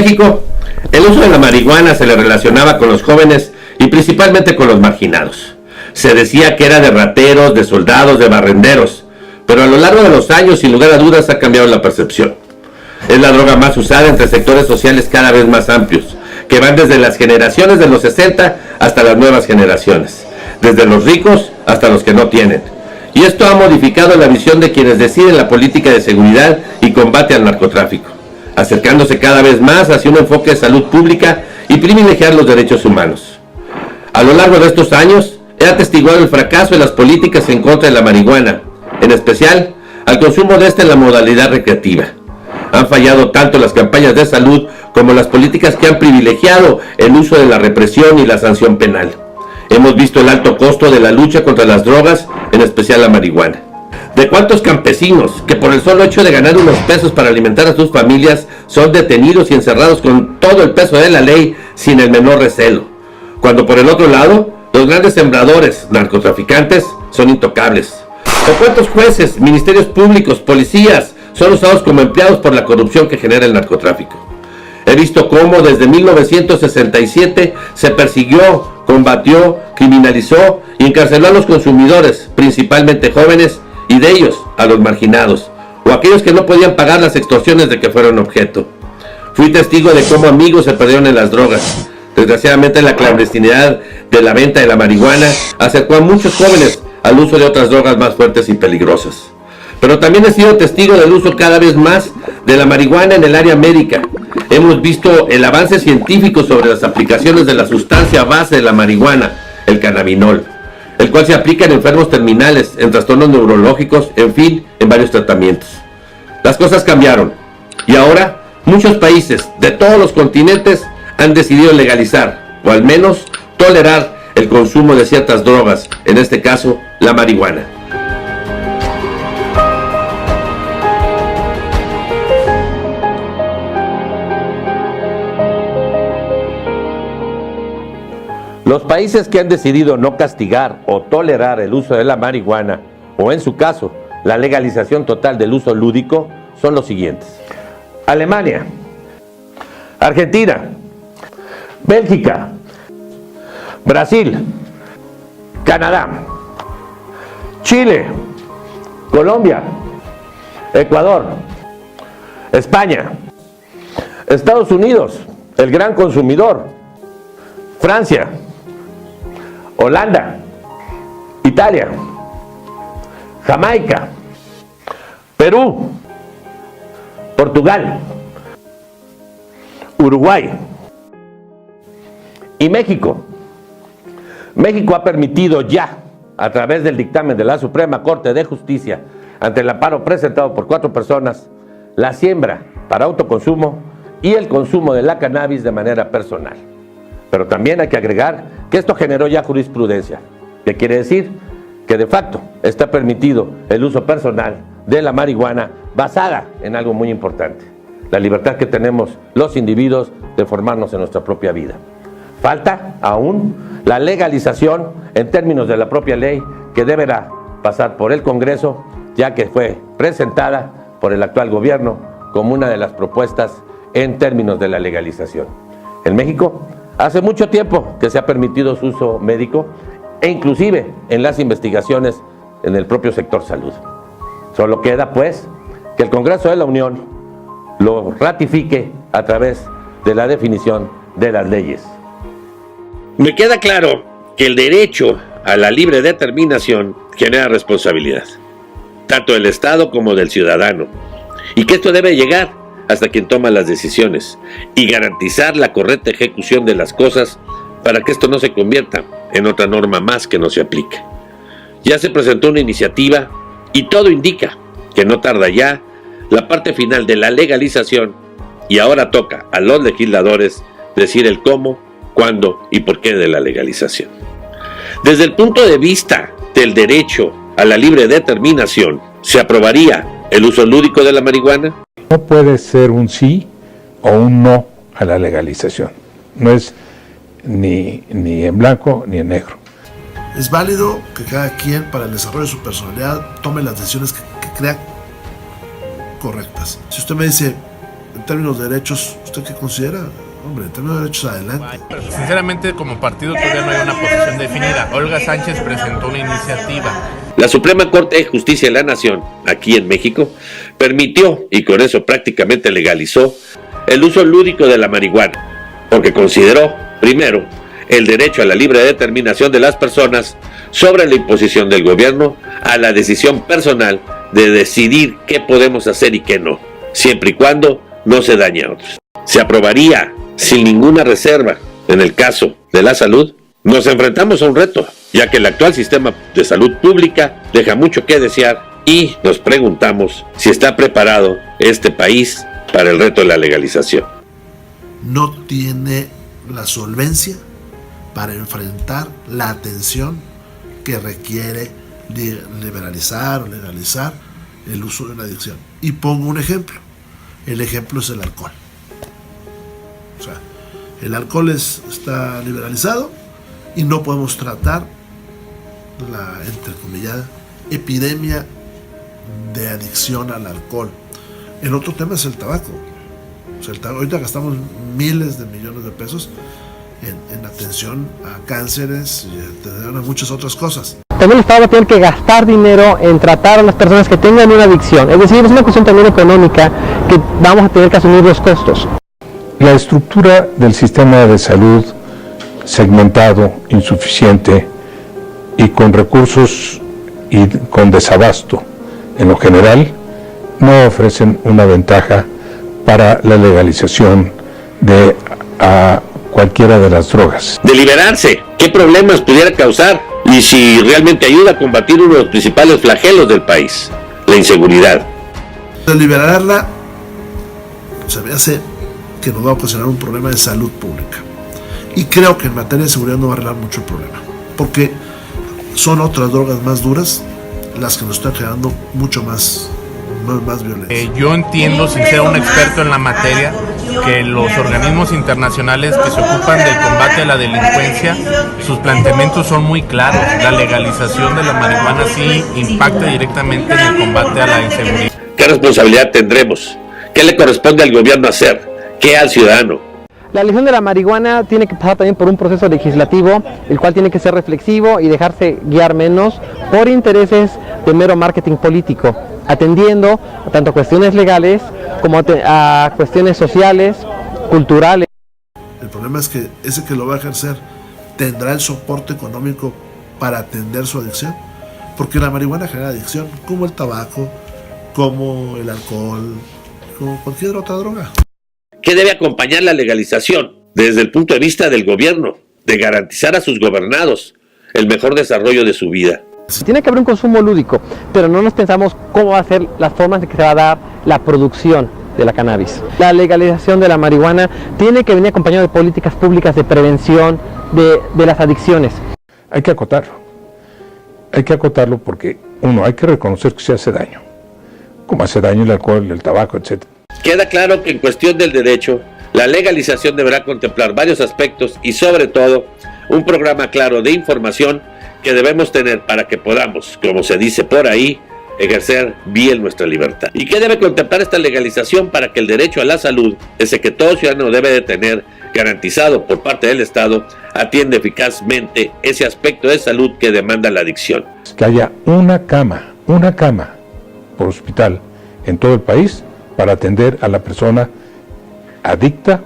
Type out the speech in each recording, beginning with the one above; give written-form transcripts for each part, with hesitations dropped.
México, el uso de la marihuana se le relacionaba con los jóvenes y principalmente con los marginados. Se decía que era de rateros, de soldados, de barrenderos, pero a lo largo de los años, sin lugar a dudas, ha cambiado la percepción. Es la droga más usada entre sectores sociales cada vez más amplios, que van desde las generaciones de los 60 hasta las nuevas generaciones, desde los ricos hasta los que no tienen. Y esto ha modificado la visión de quienes deciden la política de seguridad y combate al narcotráfico, acercándose cada vez más hacia un enfoque de salud pública y privilegiar los derechos humanos. A lo largo de estos años, he atestiguado el fracaso de las políticas en contra de la marihuana, en especial al consumo de esta en la modalidad recreativa. Han fallado tanto las campañas de salud como las políticas que han privilegiado el uso de la represión y la sanción penal. Hemos visto el alto costo de la lucha contra las drogas, en especial la marihuana. ¿De cuántos campesinos que por el solo hecho de ganar unos pesos para alimentar a sus familias son detenidos y encerrados con todo el peso de la ley sin el menor recelo? Cuando por el otro lado, los grandes sembradores, narcotraficantes, son intocables. ¿De cuántos jueces, ministerios públicos, policías son usados como empleados por la corrupción que genera el narcotráfico? He visto cómo desde 1967 se persiguió, combatió, criminalizó y encarceló a los consumidores, principalmente jóvenes, y de ellos a los marginados, o aquellos que no podían pagar las extorsiones de que fueron objeto. Fui testigo de cómo amigos se perdieron en las drogas. Desgraciadamente la clandestinidad de la venta de la marihuana acercó a muchos jóvenes al uso de otras drogas más fuertes y peligrosas. Pero también he sido testigo del uso cada vez más de la marihuana en el área médica. Hemos visto el avance científico sobre las aplicaciones de la sustancia base de la marihuana, el cannabinol, el cual se aplica en enfermos terminales, en trastornos neurológicos, en fin, en varios tratamientos. Las cosas cambiaron y ahora muchos países de todos los continentes han decidido legalizar, o al menos tolerar, el consumo de ciertas drogas, en este caso, la marihuana. Los países que han decidido no castigar o tolerar el uso de la marihuana, o en su caso, la legalización total del uso lúdico, son los siguientes: Alemania, Argentina, Bélgica, Brasil, Canadá, Chile, Colombia, Ecuador, España, Estados Unidos, el gran consumidor, Francia, Holanda, Italia, Jamaica, Perú, Portugal, Uruguay y México. México ha permitido ya, a través del dictamen de la Suprema Corte de Justicia, ante el amparo presentado por 4 personas, la siembra para autoconsumo y el consumo de la cannabis de manera personal. Pero también hay que agregar que esto generó ya jurisprudencia, que quiere decir que de facto está permitido el uso personal de la marihuana basada en algo muy importante: la libertad que tenemos los individuos de formarnos en nuestra propia vida. Falta aún la legalización en términos de la propia ley, que deberá pasar por el Congreso, ya que fue presentada por el actual gobierno como una de las propuestas en términos de la legalización. En México, hace mucho tiempo que se ha permitido su uso médico e inclusive en las investigaciones en el propio sector salud. Solo queda, pues, que el Congreso de la Unión lo ratifique a través de la definición de las leyes. Me queda claro que el derecho a la libre determinación genera responsabilidad, tanto del Estado como del ciudadano, y que esto debe llegar hasta quien toma las decisiones y garantizar la correcta ejecución de las cosas para que esto no se convierta en otra norma más que no se aplique. Ya se presentó una iniciativa y todo indica que no tarda ya la parte final de la legalización, y ahora toca a los legisladores decir el cómo, cuándo y por qué de la legalización. Desde el punto de vista del derecho a la libre determinación, ¿se aprobaría el uso lúdico de la marihuana? No puede ser un sí o un no a la legalización. No es ni en blanco ni en negro. Es válido que cada quien, para el desarrollo de su personalidad, tome las decisiones que crea correctas. Si usted me dice, En términos de derechos, ¿usted qué considera? Hombre, en términos de derechos, adelante. Sinceramente, como partido todavía no hay una posición definida. Olga Sánchez presentó una iniciativa. La Suprema Corte de Justicia de la Nación, aquí en México, permitió, y con eso prácticamente legalizó, el uso lúdico de la marihuana, porque consideró, primero, el derecho a la libre determinación de las personas sobre la imposición del gobierno a la decisión personal de decidir qué podemos hacer y qué no, siempre y cuando no se dañe a otros. Se aprobaría sin ninguna reserva. En el caso de la salud, nos enfrentamos a un reto, ya que el actual sistema de salud pública deja mucho que desear y nos preguntamos si está preparado este país para el reto de la legalización. No tiene la solvencia para enfrentar la atención que requiere liberalizar o legalizar el uso de una adicción. Y pongo un ejemplo. El ejemplo es el alcohol. O sea, el alcohol está liberalizado y no podemos tratar la, entrecomillada, epidemia de adicción al alcohol. El otro tema es el tabaco. O sea, ahorita gastamos miles de millones de pesos en atención a cánceres y a muchas otras cosas. También el Estado va a tener que gastar dinero en tratar a las personas que tengan una adicción. Es decir, es una cuestión también económica que vamos a tener que asumir los costos. La estructura del sistema de salud segmentado, insuficiente y con recursos y con desabasto en lo general, no ofrecen una ventaja para la legalización de cualquiera de las drogas. De liberarse, ¿qué problemas pudiera causar? Y si realmente ayuda a combatir uno de los principales flagelos del país, la inseguridad. De liberarla, se me hace que nos va a ocasionar un problema de salud pública. Y creo que en materia de seguridad no va a arreglar mucho el problema, porque son otras drogas más duras las que nos están generando mucho más violencia. Yo entiendo, sin ser un experto en la materia, que los organismos internacionales que se ocupan del combate a la delincuencia, sus planteamientos son muy claros. La legalización de la marihuana sí impacta directamente en el combate a la inseguridad. ¿Qué responsabilidad tendremos? ¿Qué le corresponde al gobierno hacer? ¿Qué al ciudadano? La elección de la marihuana tiene que pasar también por un proceso legislativo, el cual tiene que ser reflexivo y dejarse guiar menos por intereses de mero marketing político, atendiendo tanto a cuestiones legales como a cuestiones sociales, culturales. El problema es que ese que lo va a ejercer tendrá el soporte económico para atender su adicción, porque la marihuana genera adicción, como el tabaco, como el alcohol, como cualquier otra droga. ¿Qué debe acompañar la legalización desde el punto de vista del gobierno, de garantizar a sus gobernados el mejor desarrollo de su vida? Tiene que haber un consumo lúdico, pero no nos pensamos cómo va a ser las formas de que se va a dar la producción de la cannabis. La legalización de la marihuana tiene que venir acompañado de políticas públicas de prevención de las adicciones. Hay que acotarlo. Hay que acotarlo porque, uno, hay que reconocer que se hace daño, como hace daño el alcohol, el tabaco, etc. Queda claro que en cuestión del derecho, la legalización deberá contemplar varios aspectos y sobre todo un programa claro de información que debemos tener para que podamos, como se dice por ahí, ejercer bien nuestra libertad. ¿Y qué debe contemplar esta legalización para que el derecho a la salud, ese que todo ciudadano debe de tener garantizado por parte del Estado, atienda eficazmente ese aspecto de salud que demanda la adicción? Que haya una cama por hospital en todo el país para atender a la persona adicta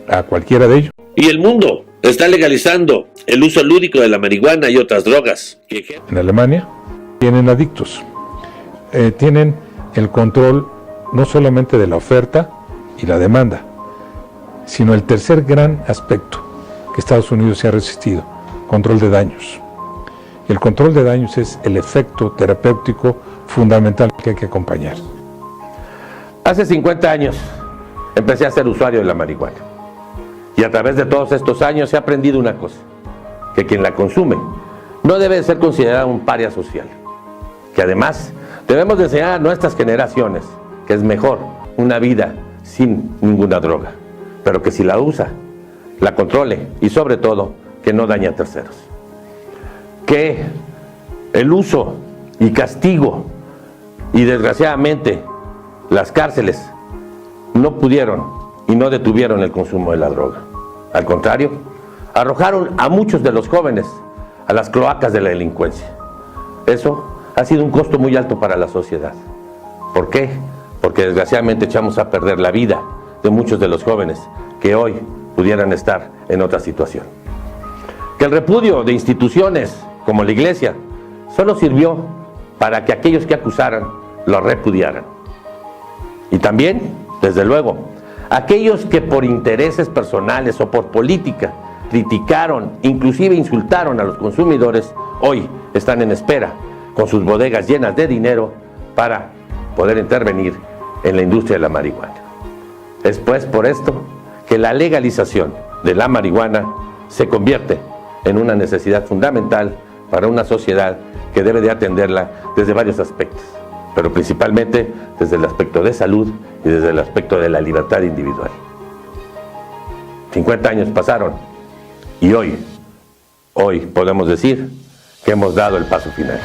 a cualquiera de ellos. Y el mundo está legalizando el uso lúdico de la marihuana y otras drogas. En Alemania tienen adictos, tienen el control no solamente de la oferta y la demanda, sino el tercer gran aspecto que Estados Unidos se ha resistido, control de daños. El control de daños es el efecto terapéutico fundamental que hay que acompañar. Hace 50 años empecé a ser usuario de la marihuana. Y a través de todos estos años he aprendido una cosa, que quien la consume no debe ser considerado un paria social. Que además debemos de enseñar a nuestras generaciones que es mejor una vida sin ninguna droga, pero que si la usa, la controle y sobre todo que no dañe a terceros. Que el uso y castigo y desgraciadamente las cárceles no pudieron y no detuvieron el consumo de la droga. Al contrario, arrojaron a muchos de los jóvenes a las cloacas de la delincuencia. Eso ha sido un costo muy alto para la sociedad. ¿Por qué? Porque desgraciadamente echamos a perder la vida de muchos de los jóvenes que hoy pudieran estar en otra situación. Que el repudio de instituciones como la Iglesia solo sirvió para que aquellos que acusaran lo repudiaran. Y también, desde luego, aquellos que por intereses personales o por política criticaron, inclusive insultaron a los consumidores, hoy están en espera con sus bodegas llenas de dinero para poder intervenir en la industria de la marihuana. Es pues por esto que la legalización de la marihuana se convierte en una necesidad fundamental para una sociedad que debe de atenderla desde varios aspectos, pero principalmente desde el aspecto de salud y desde el aspecto de la libertad individual. 50 años pasaron y hoy podemos decir que hemos dado el paso final.